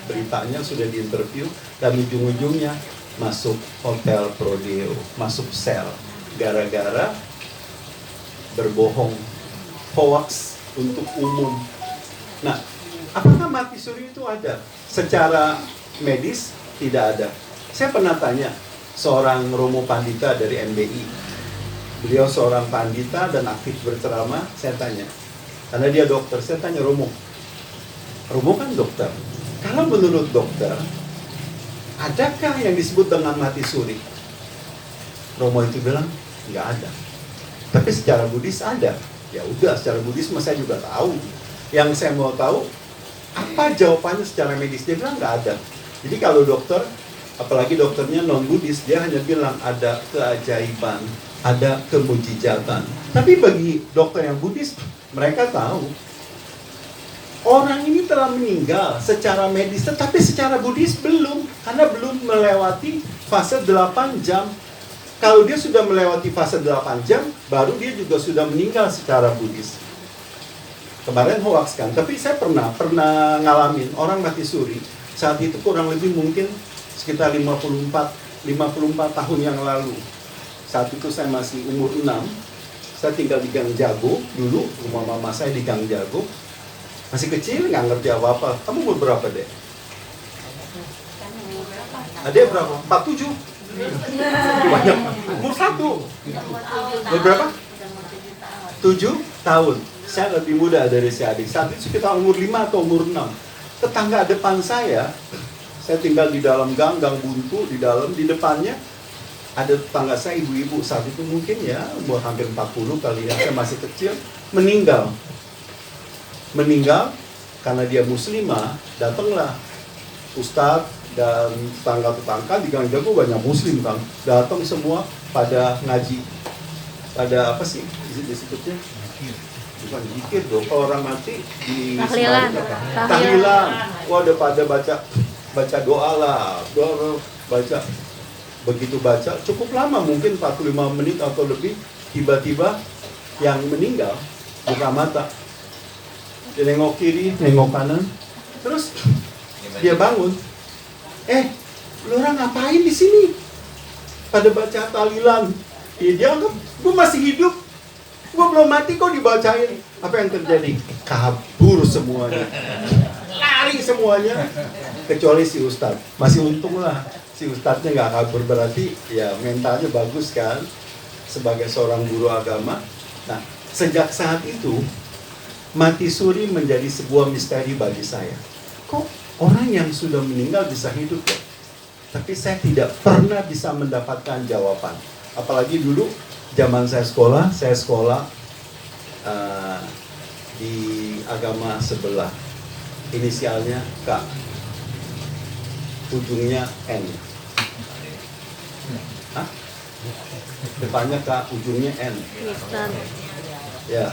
beritanya, sudah diinterview, dan ujung-ujungnya masuk hotel Prodeo, masuk sel, gara-gara berbohong, hoax untuk umum. Nah, apakah mati suri itu ada? Secara medis tidak ada. Saya pernah tanya seorang Romo Pandita dari MBI. Beliau seorang pandita dan aktif berceramah. Saya tanya, karena dia dokter, saya tanya Romo kan dokter. Kalau menurut dokter, adakah yang disebut dengan mati suri? Romo itu bilang, nggak ada. Tapi secara Buddhis ada. Ya udah, secara Buddhis saya juga tahu. Yang saya mau tahu, apa jawabannya secara medis? Dia bilang nggak ada. Jadi kalau dokter, apalagi dokternya non-Buddhis, dia hanya bilang ada keajaiban, ada kemujizatan. Tapi bagi dokter yang Buddhis, mereka tahu orang ini telah meninggal secara medis, tetapi secara Buddhis belum, karena belum melewati fase 8 jam. Kalau dia sudah melewati fase 8 jam, baru dia juga sudah meninggal secara Buddhis. Kemarin hoax kan, tapi saya pernah ngalamin orang mati suri. Saat itu kurang lebih mungkin sekitar 54 tahun yang lalu. Saat itu saya masih umur 6. Saya tinggal di Gang Jago dulu, rumah mama saya di Gang Jago. Masih kecil, nggak ngerti apa-apa. Kamu umur berapa, Dek? Adek berapa? 47? Banyak. Umur 1? Umur berapa? 7 tahun. Saya lebih muda dari si adik. Saat itu sekitar umur 5 atau umur 6. Tetangga depan saya tinggal di dalam gang buntu, di depannya ada tetangga saya, ibu-ibu, saat itu mungkin ya umur hampir 40 kali ya, saya masih kecil, meninggal karena dia muslimah. Datanglah ustadz dan tetangga-tetangga di Gang Jago banyak muslim kan, datang semua pada ngaji, pada apa sih disebutnya? Bukan zikir dong, kalau orang mati di tahlilan. Wah, udah pada baca doa lah, baca. Begitu baca, cukup lama, mungkin 45 menit atau lebih, tiba-tiba yang meninggal buka mata. Dia nengok kiri, nengok kanan, terus dia bangun. Lu orang ngapain di sini? Pada baca tahlilan. Dia anggap, gue masih hidup. Gue belum mati kok dibacain. Apa yang terjadi? Kabur semuanya. Lari semuanya. Kecuali si ustadz. Masih untung lah. Si ustadznya nggak kabur, berarti ya mentalnya bagus kan. Sebagai seorang guru agama. Nah, sejak saat itu, mati suri menjadi sebuah misteri bagi saya. Kok orang yang sudah meninggal bisa hidup ya? Tapi saya tidak pernah bisa mendapatkan jawaban. Apalagi dulu zaman saya sekolah di agama sebelah, inisialnya K, ujungnya N. Hah? Depannya K, ujungnya N. Ya,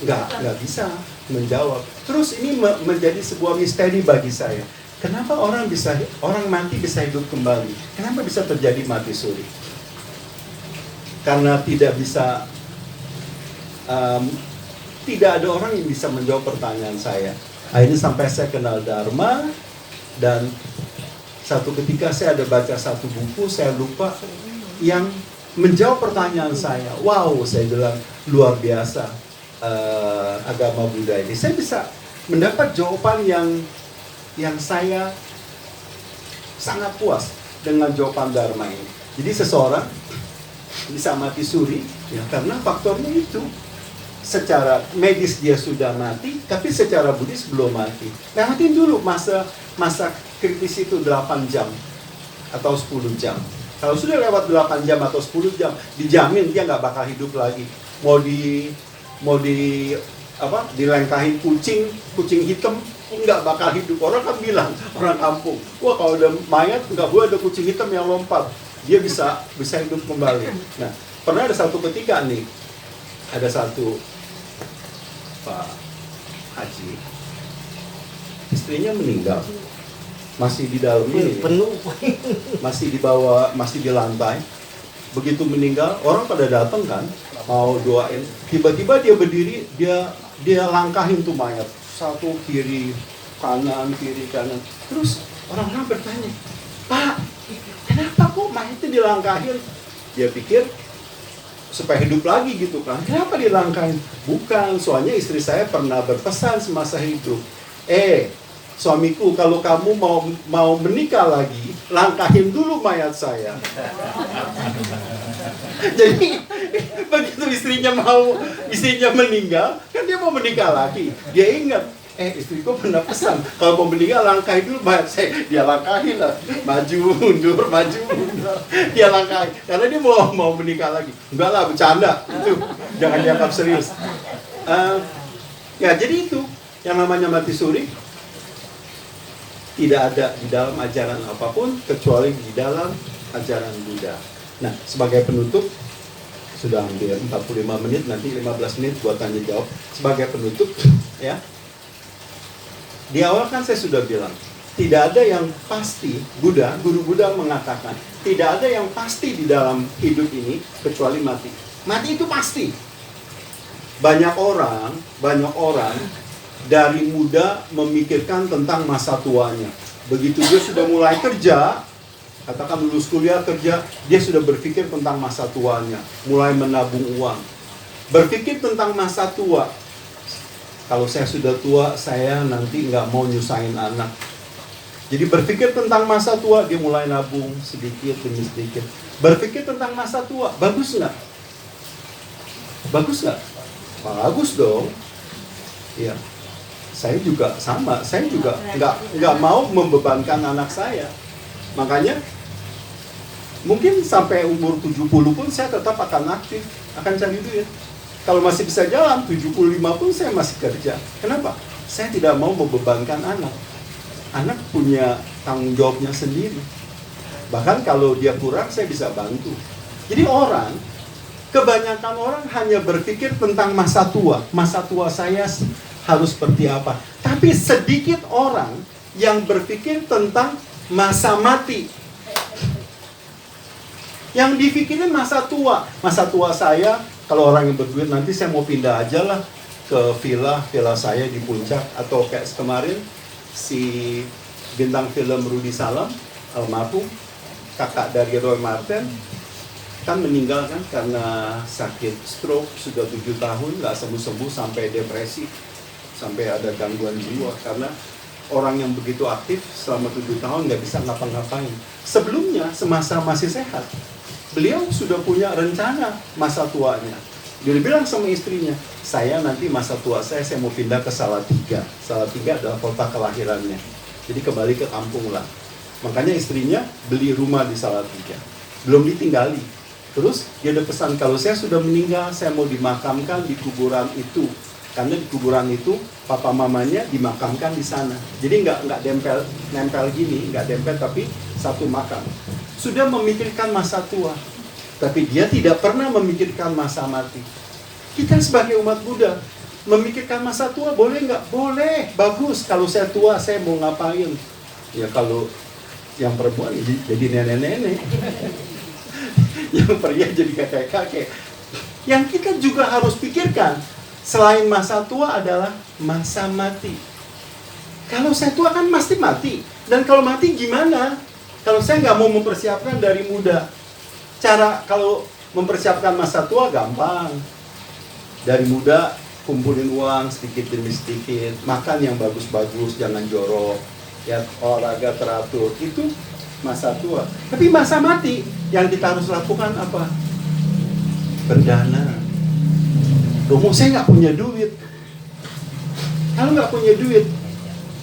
nggak bisa menjawab. Terus ini menjadi sebuah misteri bagi saya. Kenapa orang mati bisa hidup kembali? Kenapa bisa terjadi mati suri? Karena tidak ada orang yang bisa menjawab pertanyaan saya. Akhirnya sampai saya kenal Dharma, dan satu ketika saya ada baca satu buku, saya lupa, yang menjawab pertanyaan saya. Wow, saya bilang luar biasa agama Buddha ini. Saya bisa mendapat jawaban yang saya sangat puas dengan jawaban Dharma ini. Jadi seseorang bisa mati suri ya, karena faktornya itu. Secara medis dia sudah mati, tapi secara Buddhis belum mati. Lewatin dulu masa kritis itu 8 jam atau 10 jam. Kalau sudah lewat 8 jam atau 10 jam, dijamin dia nggak bakal hidup lagi. Mau dilengkahin kucing hitam, nggak bakal hidup. Orang kan bilang, orang kampung, wah kalau ada mayat nggak boleh ada kucing hitam yang lompat, dia bisa hidup kembali. Nah, pernah ada satu ketika nih, ada satu Pak Haji, istrinya meninggal, masih di dalam ini, penuh, masih di lantai. Begitu meninggal, orang pada datang kan, mau doain. Tiba-tiba dia berdiri, dia langkahin tuh mayat, satu kiri, kanan, kiri, kanan. Terus orang-orang bertanya, Pak, kenapa kok mayatnya dilangkahin? Dia pikir supaya hidup lagi gitu kan. Kenapa dilangkahin? Bukan, soalnya istri saya pernah berpesan semasa hidup. Suamiku, kalau kamu mau menikah lagi, langkahin dulu mayat saya. Jadi begitu istrinya meninggal, kan dia mau menikah lagi. Dia ingat, istriku pernah pesan, kalau mau meninggal langkahin dulu mayat saya. Dia langkahin lah, maju mundur. Dia langkahin, karena dia mau menikah lagi. Enggak lah, bercanda, itu jangan dianggap serius. Ya jadi itu yang namanya mati suri tidak ada di dalam ajaran apapun kecuali di dalam ajaran Buddha. Nah, sebagai penutup, sudah hampir 45 menit, nanti 15 menit buat tanya jawab. Sebagai penutup, ya, di awal kan saya sudah bilang, tidak ada yang pasti. Guru Buddha mengatakan, tidak ada yang pasti di dalam hidup ini kecuali mati. Mati itu pasti. Banyak orang dari muda memikirkan tentang masa tuanya. Begitu dia sudah mulai kerja, katakan lulus kuliah kerja, dia sudah berpikir tentang masa tuanya, mulai menabung uang. Berpikir tentang masa tua. Kalau saya sudah tua, saya nanti nggak mau nyusahin anak. Jadi berpikir tentang masa tua, dia mulai nabung sedikit demi sedikit. Berpikir tentang masa tua, bagus nggak? Bagus nggak? Bagus dong. Iya. Saya juga sama, saya juga nggak mau membebankan anak saya. Makanya, mungkin sampai umur 70 pun saya tetap akan aktif, akan cari duit. Kalau masih bisa jalan, 75 pun saya masih kerja. Kenapa? Saya tidak mau membebankan anak. Anak punya tanggung jawabnya sendiri. Bahkan kalau dia kurang, saya bisa bantu. Jadi kebanyakan orang hanya berpikir tentang masa tua. Masa tua saya harus seperti apa. Tapi sedikit orang yang berpikir tentang masa mati. Yang dipikirin masa tua. Masa tua saya, kalau orang yang berduit, nanti saya mau pindah aja lah ke villa saya di Puncak. Atau kayak kemarin, si bintang film Rudy Salam, almarhum, kakak dari Roy Marten, kan meninggal kan karena sakit stroke, sudah 7 tahun, nggak sembuh-sembuh sampai depresi. Sampai ada gangguan jiwa, karena orang yang begitu aktif selama 7 tahun nggak bisa ngapa-ngapain. Sebelumnya, semasa masih sehat, beliau sudah punya rencana masa tuanya. Dia bilang sama istrinya, saya nanti masa tua saya mau pindah ke Salatiga. Salatiga adalah kota kelahirannya. Jadi kembali ke kampung lah. Makanya istrinya beli rumah di Salatiga. Belum ditinggali. Terus dia ada pesan, kalau saya sudah meninggal, saya mau dimakamkan di kuburan itu. Karena di kuburan itu papa mamanya dimakamkan di sana. Jadi nggak nempel gini, nggak dempel, tapi satu makam. Sudah memikirkan masa tua, tapi dia tidak pernah memikirkan masa mati. Kita sebagai umat Buddha memikirkan masa tua boleh nggak? Boleh, bagus. Kalau saya tua, saya mau ngapain? Ya kalau yang perempuan jadi nenek-nenek, yang pria jadi kakek-kakek. Yang kita juga harus pikirkan, selain masa tua adalah masa mati. Kalau saya tua kan pasti mati. Dan kalau mati gimana? Kalau saya nggak mau mempersiapkan dari muda. Cara kalau mempersiapkan masa tua gampang. Dari muda kumpulin uang sedikit demi sedikit. Makan yang bagus-bagus, jangan jorok. Ya, olahraga teratur. Itu masa tua. Tapi masa mati yang kita harus lakukan apa? Berdana. Romo, saya nggak punya duit. Kalau nggak punya duit,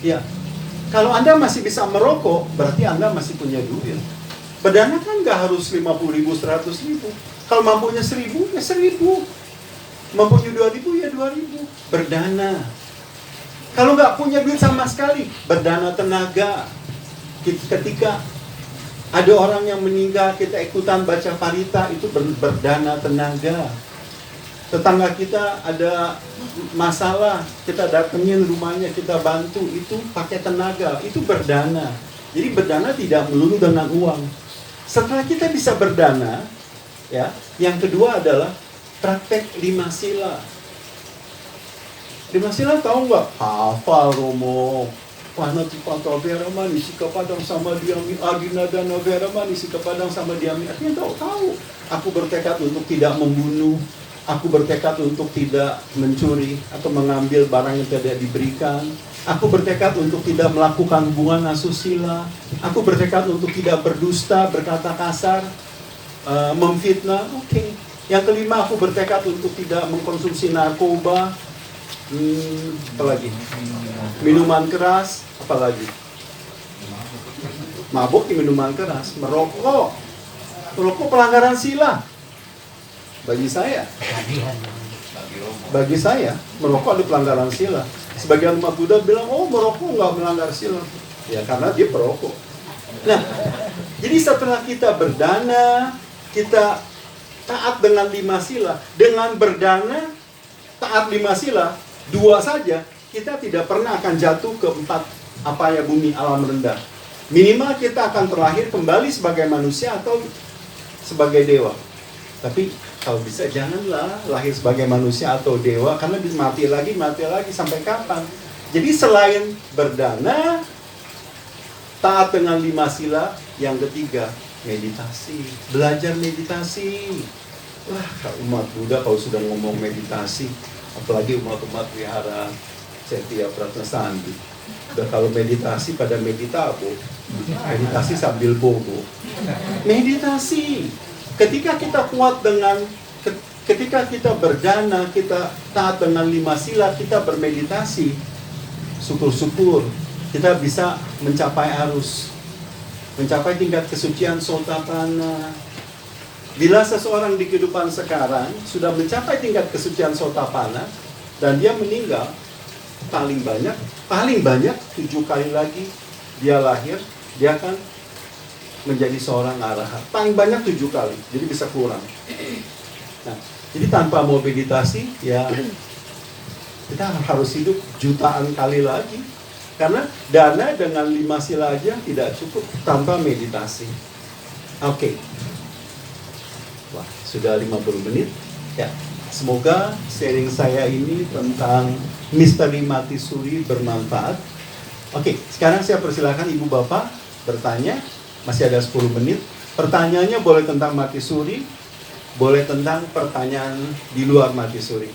ya, kalau Anda masih bisa merokok, berarti Anda masih punya duit. Berdana kan nggak harus 50.000, 100.000. Kalau mampunya 1.000, ya 1.000. Mampunya 2.000, ya 2.000. Berdana. Kalau nggak punya duit sama sekali, berdana tenaga. Ketika ada orang yang meninggal, kita ikutan baca parita, itu berdana tenaga. Tetangga kita ada masalah, kita datengin rumahnya, kita bantu, itu pakai tenaga, itu berdana. Jadi berdana tidak melulu dengan uang. Setelah kita bisa berdana, ya, yang kedua adalah praktek 5 sila. 5 sila tahu nggak? Hafal, Romo. Panatipata Veramani, Sikapadang sama Diami, Adinadana Veramani, Sikapadang sama Diami. Artinya tahu. Aku bertekad untuk tidak membunuh, aku bertekad untuk tidak mencuri atau mengambil barang yang tidak diberikan. Aku bertekad untuk tidak melakukan hubungan asusila. Aku bertekad untuk tidak berdusta, berkata kasar, memfitnah. Oke. Yang kelima, aku bertekad untuk tidak mengkonsumsi narkoba, apalagi minuman keras, apalagi mabuk di minuman keras, merokok pelanggaran sila. Bagi saya merokok ada pelanggaran sila. Sebagian umat Buddha bilang, oh merokok nggak melanggar sila, ya karena dia perokok. Nah, jadi setelah kita berdana, kita taat dengan 5 sila, dengan berdana taat 5 sila 2 saja, kita tidak pernah akan jatuh ke 4 apaya bumi alam rendah. Minimal kita akan terlahir kembali sebagai manusia atau sebagai dewa. Tapi kalau bisa janganlah lahir sebagai manusia atau dewa, karena mati lagi sampai kapan? Jadi selain berdana, taat dengan 5 sila, yang ketiga meditasi, belajar meditasi. Wah, umat Buddha kalau sudah ngomong meditasi, apalagi umat-umat wihara Setia Pratnasandi, udah kalau meditasi pada meditabo, meditasi sambil bobo. Meditasi. Ketika kita kuat dengan, ketika kita berdana, kita taat dengan 5 sila, kita bermeditasi, syukur-syukur kita bisa mencapai arus, mencapai tingkat kesucian Sotapanna. Bila seseorang di kehidupan sekarang sudah mencapai tingkat kesucian Sotapanna dan dia meninggal, paling banyak 7 kali lagi dia lahir, dia akan menjadi seorang arahat. Paling banyak 7 kali, jadi bisa kurang. Nah, jadi tanpa mau meditasi, ya kita harus hidup jutaan kali lagi. Karena dana dengan 5 sila aja tidak cukup tanpa meditasi. Oke. Wah, sudah 50 menit. Ya, semoga sharing saya ini tentang misteri mati suri bermanfaat. Oke, sekarang saya persilakan Ibu Bapak bertanya. Masih ada 10 menit. Pertanyaannya boleh tentang mati suri, boleh tentang pertanyaan di luar mati suri.